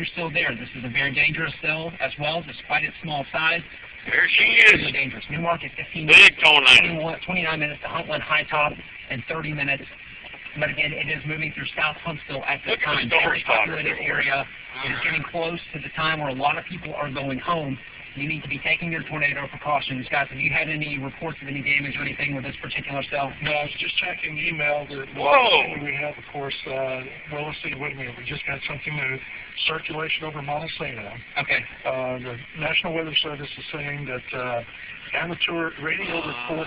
you're still there. This is a very dangerous cell as well, despite its small size. There she is. Really dangerous. Newmarket, 15 Big minutes, 29 minutes to Huntland High Top, and 30 minutes. But again, it is moving through South Huntsville at this time. Very populated area. It is getting close to the time where a lot of people are going home. You need to be taking your tornado precautions. Guys, have you had any reports of any damage or anything with this particular cell? No, I was just checking the email. Whoa! We have, of course, well, let's see, wait a minute. We just got something new. Circulation over Montesano. Okay. The National Weather Service is saying that amateur radio report